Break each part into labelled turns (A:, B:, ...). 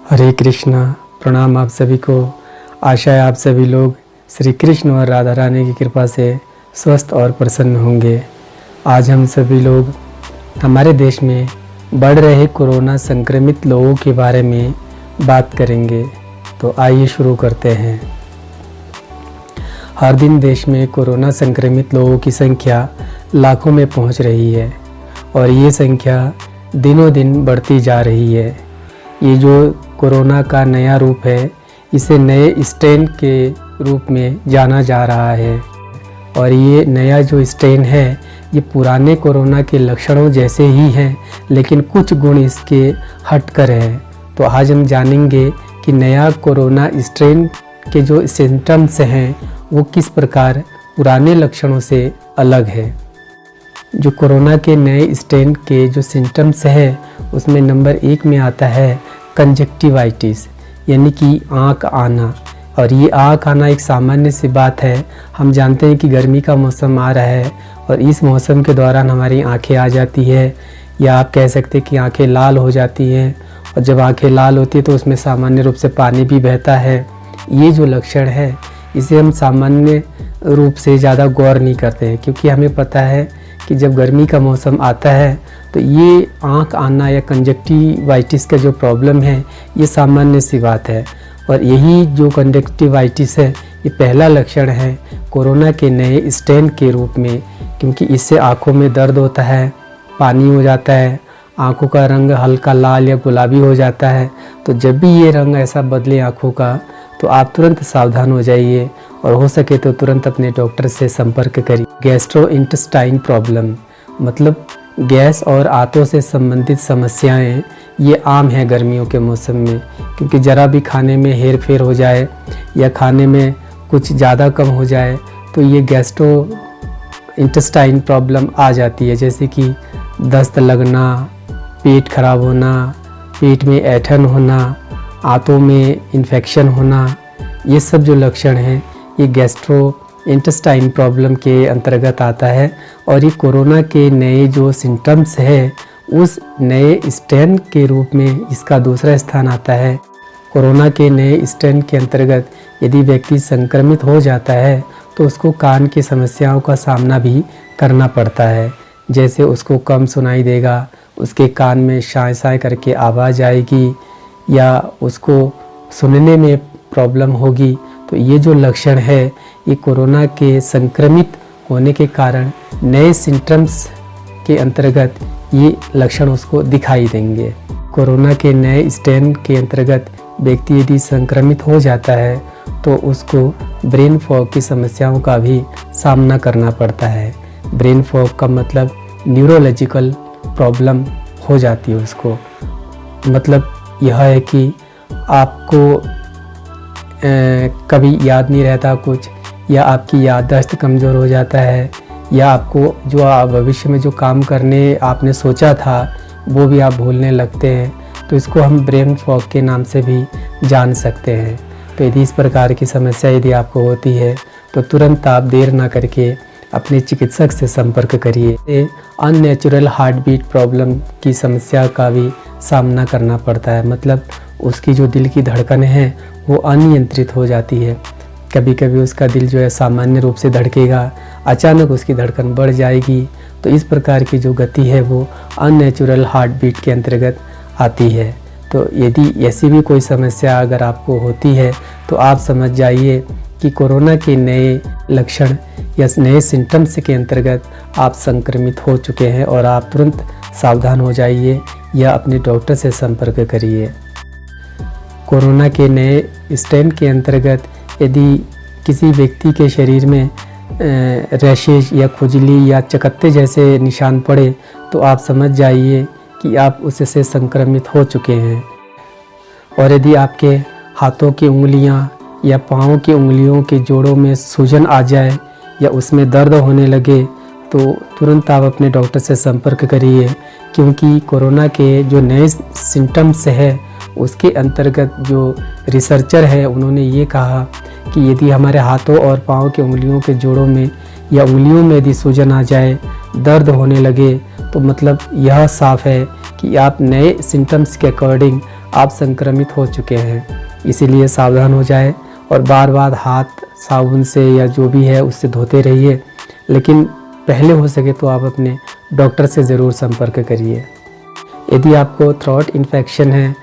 A: हरे कृष्णा। प्रणाम आप सभी को। आशा है आप सभी लोग श्री कृष्ण और राधा रानी की कृपा से स्वस्थ और प्रसन्न होंगे। आज हम सभी लोग हमारे देश में बढ़ रहे कोरोना संक्रमित लोगों के बारे में बात करेंगे। तो आइए शुरू करते हैं। हर दिन देश में कोरोना संक्रमित लोगों की संख्या लाखों में पहुंच रही है और ये संख्या दिनों दिन बढ़ती जा रही है। ये जो कोरोना का नया रूप है, इसे नए स्ट्रेन के रूप में जाना जा रहा है और ये नया जो स्ट्रेन है ये पुराने कोरोना के लक्षणों जैसे ही हैं, लेकिन कुछ गुण इसके हटकर हैं। तो आज हम जानेंगे कि नया कोरोना स्ट्रेन के जो सिम्टम्स हैं वो किस प्रकार पुराने लक्षणों से अलग है। जो कोरोना के नए स्ट्रेन के जो सिम्टम्स है उसमें नंबर 1 में आता है कंजक्टिवाइटिस, यानी कि आँख आना। और ये आँख आना एक सामान्य सी बात है। हम जानते हैं कि गर्मी का मौसम आ रहा है और इस मौसम के दौरान हमारी आँखें आ जाती है, या आप कह सकते हैं कि आँखें लाल हो जाती हैं। और जब आँखें लाल होती है तो उसमें सामान्य रूप से पानी भी बहता है। ये जो लक्षण है इसे हम सामान्य रूप से ज़्यादा गौर नहीं करते हैं, क्योंकि हमें पता है कि जब गर्मी का मौसम आता है तो ये आँख आना या कंजक्टिवाइटिस का जो प्रॉब्लम है ये सामान्य सी बात है। और यही जो कंजक्टिवाइटिस है ये पहला लक्षण है कोरोना के नए स्ट्रेन के रूप में, क्योंकि इससे आँखों में दर्द होता है, पानी हो जाता है, आँखों का रंग हल्का लाल या गुलाबी हो जाता है। तो जब भी ये रंग ऐसा बदले आँखों का तो आप तुरंत सावधान हो जाइए और हो सके तो तुरंत अपने डॉक्टर से संपर्क करिए। गैस्ट्रोइंटेस्टाइन प्रॉब्लम मतलब गैस और आंतों से संबंधित समस्याएं ये आम है गर्मियों के मौसम में, क्योंकि ज़रा भी खाने में हेर फेर हो जाए या खाने में कुछ ज़्यादा कम हो जाए तो ये गैस्ट्रोइंटेस्टाइन प्रॉब्लम आ जाती है, जैसे कि दस्त लगना, पेट खराब होना, पेट में ऐंठन होना, आंतों में इन्फेक्शन होना। ये सब जो लक्षण हैं ये गैस्ट्रोइंटेस्टाइन प्रॉब्लम के अंतर्गत आता है। और ये कोरोना के नए जो सिम्टम्स है उस नए स्ट्रेन के रूप में इसका दूसरा स्थान आता है। कोरोना के नए स्ट्रेन के अंतर्गत यदि व्यक्ति संक्रमित हो जाता है तो उसको कान की समस्याओं का सामना भी करना पड़ता है, जैसे उसको कम सुनाई देगा, उसके कान में शाय शाय करके आवाज़ आएगी या उसको सुनने में प्रॉब्लम होगी। तो ये जो लक्षण है ये कोरोना के संक्रमित होने के कारण नए सिम्टम्स के अंतर्गत ये लक्षण उसको दिखाई देंगे। कोरोना के नए स्ट्रेन के अंतर्गत व्यक्ति यदि संक्रमित हो जाता है तो उसको ब्रेन फॉग की समस्याओं का भी सामना करना पड़ता है। ब्रेन फॉग का मतलब न्यूरोलॉजिकल प्रॉब्लम हो जाती है उसको। मतलब यह है कि आपको कभी याद नहीं रहता कुछ, या आपकी याददाश्त कमज़ोर हो जाता है, या आपको जो भविष्य में जो काम करने आपने सोचा था वो भी आप भूलने लगते हैं। तो इसको हम ब्रेन फॉग के नाम से भी जान सकते हैं। तो यदि इस प्रकार की समस्या यदि आपको होती है तो तुरंत आप देर ना करके अपने चिकित्सक से संपर्क करिए। अननेचुरल हार्ट बीट प्रॉब्लम की समस्या का भी सामना करना पड़ता है। मतलब उसकी जो दिल की धड़कन है वो अनियंत्रित हो जाती है। कभी कभी उसका दिल जो है सामान्य रूप से धड़केगा, अचानक उसकी धड़कन बढ़ जाएगी। तो इस प्रकार की जो गति है वो अननेचुरल हार्ट बीट के अंतर्गत आती है। तो यदि ऐसी भी कोई समस्या अगर आपको होती है तो आप समझ जाइए कि कोरोना के नए लक्षण या नए सिम्टम्स के अंतर्गत आप संक्रमित हो चुके हैं और आप तुरंत सावधान हो जाइए या अपने डॉक्टर से संपर्क करिए। कोरोना के नए स्ट्रेन के अंतर्गत यदि किसी व्यक्ति के शरीर में रैशेज या खुजली या चकत्ते जैसे निशान पड़े तो आप समझ जाइए कि आप उससे संक्रमित हो चुके हैं। और यदि आपके हाथों की उंगलियां या पाँव की उंगलियों के जोड़ों में सूजन आ जाए या उसमें दर्द होने लगे तो तुरंत आप अपने डॉक्टर से संपर्क करिए, क्योंकि कोरोना के जो नए सिम्टम्स है उसके अंतर्गत जो रिसर्चर है उन्होंने ये कहा कि यदि हमारे हाथों और पाँव के उंगलियों के जोड़ों में या उंगलियों में यदि सूजन आ जाए, दर्द होने लगे, तो मतलब यह साफ है कि आप नए सिम्टम्स के अकॉर्डिंग आप संक्रमित हो चुके हैं। इसीलिए सावधान हो जाए और बार बार हाथ साबुन से या जो भी है उससे धोते रहिए। लेकिन पहले हो सके तो आप अपने डॉक्टर से ज़रूर संपर्क करिए। यदि आपको थ्रोट इन्फेक्शन है,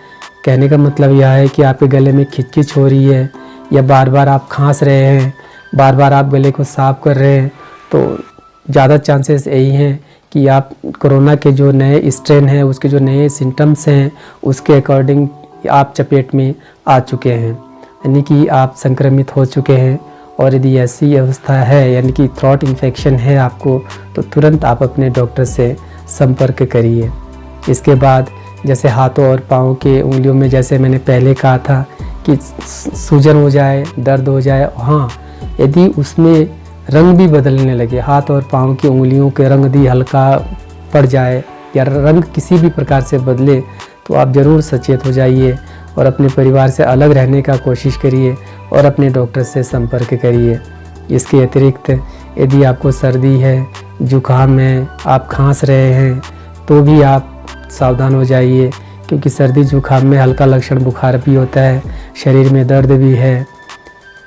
A: कहने का मतलब यह है कि आपके गले में खिचखिच हो रही है या बार बार आप खांस रहे हैं, बार बार आप गले को साफ कर रहे हैं, तो ज़्यादा चांसेस यही हैं कि आप कोरोना के जो नए स्ट्रेन हैं, उसके जो नए सिम्टम्स हैं, उसके अकॉर्डिंग आप चपेट में आ चुके हैं, यानी कि आप संक्रमित हो चुके हैं। और यदि ऐसी अवस्था है, यानी कि थ्रोट इन्फेक्शन है आपको, तो तुरंत आप अपने डॉक्टर से संपर्क करिए। इसके बाद जैसे हाथों और पाँव के उंगलियों में, जैसे मैंने पहले कहा था कि सूजन हो जाए, दर्द हो जाए, हाँ यदि उसमें रंग भी बदलने लगे, हाथ और पाँव की उंगलियों के रंग भी हल्का पड़ जाए या रंग किसी भी प्रकार से बदले, तो आप ज़रूर सचेत हो जाइए और अपने परिवार से अलग रहने का कोशिश करिए और अपने डॉक्टर से संपर्क करिए। इसके अतिरिक्त यदि आपको सर्दी है, जुकाम है, आप खांस रहे हैं, तो भी आप सावधान हो जाइए, क्योंकि सर्दी जुकाम में हल्का लक्षण बुखार भी होता है, शरीर में दर्द भी है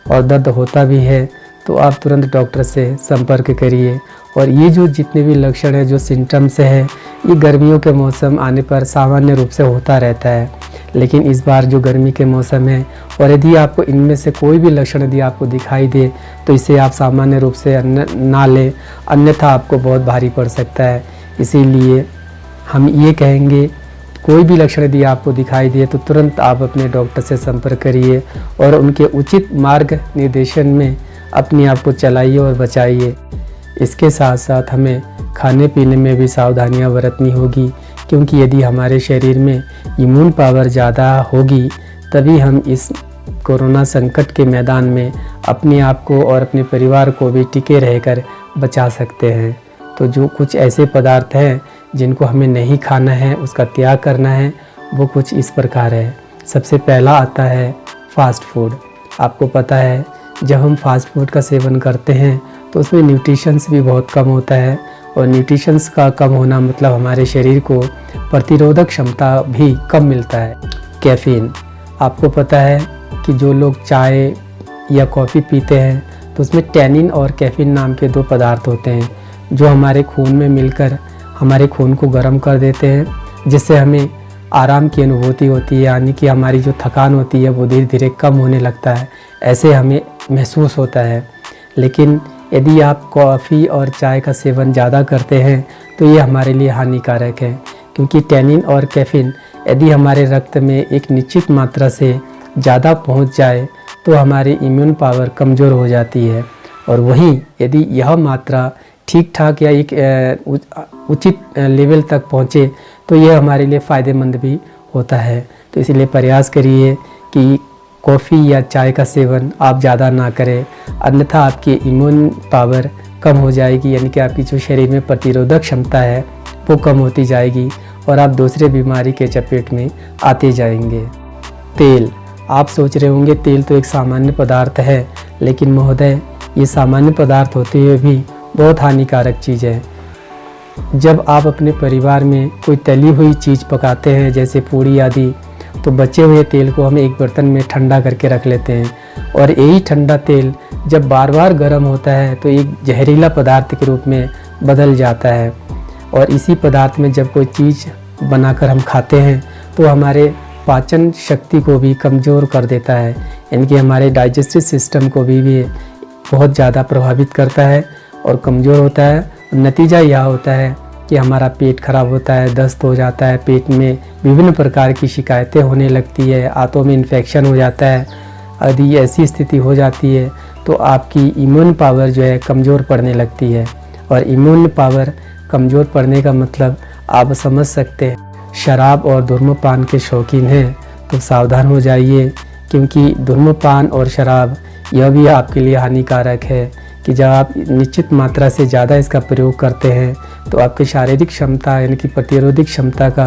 A: और दर्द होता भी है, तो आप तुरंत डॉक्टर से संपर्क करिए। और ये जो जितने भी लक्षण है, जो सिम्टम्स है, ये गर्मियों के मौसम आने पर सामान्य रूप से होता रहता है, लेकिन इस बार जो गर्मी के मौसम है और यदि आपको इनमें से कोई भी लक्षण यदि आपको दिखाई दे, तो इसे आप सामान्य रूप से ना लें, अन्यथा आपको बहुत भारी पड़ सकता है। इसीलिए हम ये कहेंगे, कोई भी लक्षण यदि आपको दिखाई दे तो तुरंत आप अपने डॉक्टर से संपर्क करिए और उनके उचित मार्ग निर्देशन में अपने आप को चलाइए और बचाइए। इसके साथ साथ हमें खाने पीने में भी सावधानियां बरतनी होगी, क्योंकि यदि हमारे शरीर में इम्यून पावर ज़्यादा होगी, तभी हम इस कोरोना संकट के मैदान में अपने आप को और अपने परिवार को भी टिके रहकर बचा सकते हैं। तो जो कुछ ऐसे पदार्थ हैं जिनको हमें नहीं खाना है, उसका त्याग करना है, वो कुछ इस प्रकार है। सबसे पहला आता है फास्ट फूड। आपको पता है, जब हम फास्ट फूड का सेवन करते हैं तो उसमें न्यूट्रिशंस भी बहुत कम होता है, और न्यूट्रिशंस का कम होना मतलब हमारे शरीर को प्रतिरोधक क्षमता भी कम मिलता है। कैफ़ीन, आपको पता है कि जो लोग चाय या कॉफ़ी पीते हैं तो उसमें टैनिन और कैफ़ीन नाम के 2 पदार्थ होते हैं, जो हमारे खून में मिलकर हमारे खून को गर्म कर देते हैं, जिससे हमें आराम की अनुभूति होती है, यानी कि हमारी जो थकान होती है वो धीरे धीरे कम होने लगता है, ऐसे हमें महसूस होता है। लेकिन यदि आप कॉफ़ी और चाय का सेवन ज़्यादा करते हैं तो ये हमारे लिए हानिकारक है, क्योंकि टैनिन और कैफ़ीन यदि हमारे रक्त में एक निश्चित मात्रा से ज़्यादा पहुंच जाए तो हमारी इम्यून पावर कमज़ोर हो जाती है, और वहीं यदि यह मात्रा ठीक ठाक या एक उचित लेवल तक पहुँचे तो यह हमारे लिए फ़ायदेमंद भी होता है। तो इसलिए प्रयास करिए कि कॉफ़ी या चाय का सेवन आप ज़्यादा ना करें, अन्यथा आपकी इम्यून पावर कम हो जाएगी, यानी कि आपकी जो शरीर में प्रतिरोधक क्षमता है वो कम होती जाएगी और आप दूसरे बीमारी के चपेट में आते जाएंगे। तेल, आप सोच रहे होंगे तेल तो एक सामान्य पदार्थ है, लेकिन महोदय ये सामान्य पदार्थ होते हुए भी बहुत हानिकारक चीज़ है। जब आप अपने परिवार में कोई तली हुई चीज़ पकाते हैं, जैसे पूड़ी आदि, तो बचे हुए तेल को हम एक बर्तन में ठंडा करके रख लेते हैं, और यही ठंडा तेल जब बार बार गर्म होता है तो एक जहरीला पदार्थ के रूप में बदल जाता है, और इसी पदार्थ में जब कोई चीज़ बनाकर हम खाते हैं तो हमारे पाचन शक्ति को भी कमज़ोर कर देता है, यानी कि हमारे डाइजेस्टिव सिस्टम को भी बहुत ज़्यादा प्रभावित करता है और कमज़ोर होता है। नतीजा यह होता है कि हमारा पेट खराब होता है, दस्त हो जाता है, पेट में विभिन्न प्रकार की शिकायतें होने लगती है, आंतों में इन्फेक्शन हो जाता है। यदि ऐसी स्थिति हो जाती है तो आपकी इम्यून पावर जो है कमज़ोर पड़ने लगती है, और इम्यून पावर कमज़ोर पड़ने का मतलब आप समझ सकते हैं। शराब और धूम्रपान के शौकीन हैं तो सावधान हो जाइए, क्योंकि धूम्रपान और शराब यह भी आपके लिए हानिकारक है कि जब आप निश्चित मात्रा से ज़्यादा इसका प्रयोग करते हैं तो आपकी शारीरिक क्षमता यानी कि प्रतिरोधक क्षमता का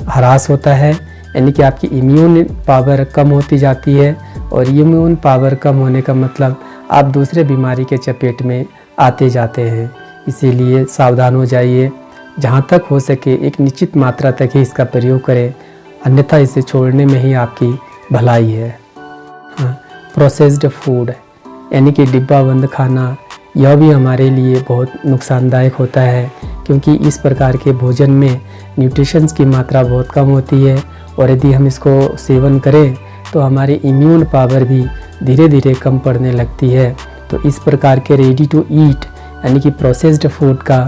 A: ह्रास होता है, यानी कि आपकी इम्यून पावर कम होती जाती है, और इम्यून पावर कम होने का मतलब आप दूसरे बीमारी के चपेट में आते जाते हैं। इसीलिए सावधान हो जाइए, जहाँ तक हो सके एक निश्चित मात्रा तक ही इसका प्रयोग करें। अन्यथा इसे छोड़ने में ही आपकी भलाई है। हाँ, प्रोसेस्ड फूड यानी कि डिब्बा बंद खाना, यह भी हमारे लिए बहुत नुकसानदायक होता है, क्योंकि इस प्रकार के भोजन में न्यूट्रिशंस की मात्रा बहुत कम होती है और यदि हम इसको सेवन करें तो हमारी इम्यून पावर भी धीरे धीरे कम पड़ने लगती है। तो इस प्रकार के रेडी टू ईट यानी कि प्रोसेस्ड फूड का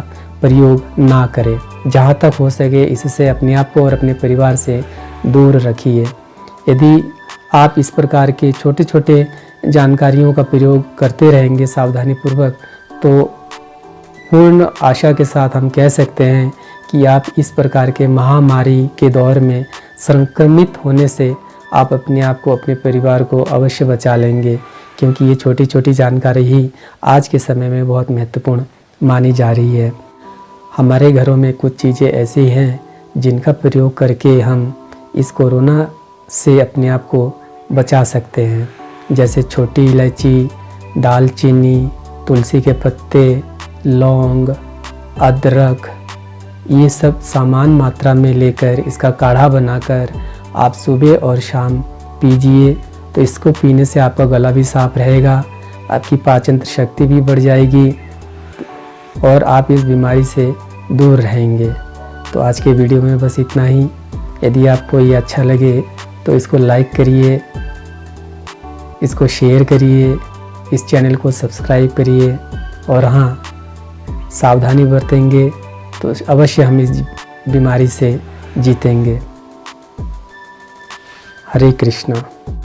A: प्रयोग ना करें। जहाँ तक हो सके इससे अपने आप को और अपने परिवार से दूर रखिए। यदि आप इस प्रकार के छोटे छोटे जानकारियों का प्रयोग करते रहेंगे सावधानीपूर्वक, तो पूर्ण आशा के साथ हम कह सकते हैं कि आप इस प्रकार के महामारी के दौर में संक्रमित होने से आप अपने आप को, अपने परिवार को अवश्य बचा लेंगे, क्योंकि ये छोटी छोटी जानकारी ही आज के समय में बहुत महत्वपूर्ण मानी जा रही है। हमारे घरों में कुछ चीज़ें ऐसी हैं जिनका प्रयोग करके हम इस कोरोना से अपने आप को बचा सकते हैं, जैसे छोटी इलायची, दालचीनी, तुलसी के पत्ते, लौंग, अदरक, ये सब सामान मात्रा में लेकर इसका काढ़ा बनाकर आप सुबह और शाम पीजिए। तो इसको पीने से आपका गला भी साफ रहेगा, आपकी पाचन शक्ति भी बढ़ जाएगी और आप इस बीमारी से दूर रहेंगे। तो आज के वीडियो में बस इतना ही। यदि आपको ये अच्छा लगे तो इसको लाइक करिए, इसको शेयर करिए, इस चैनल को सब्सक्राइब करिए और हाँ, सावधानी बरतेंगे तो अवश्य हम इस बीमारी से जीतेंगे। हरे कृष्णा।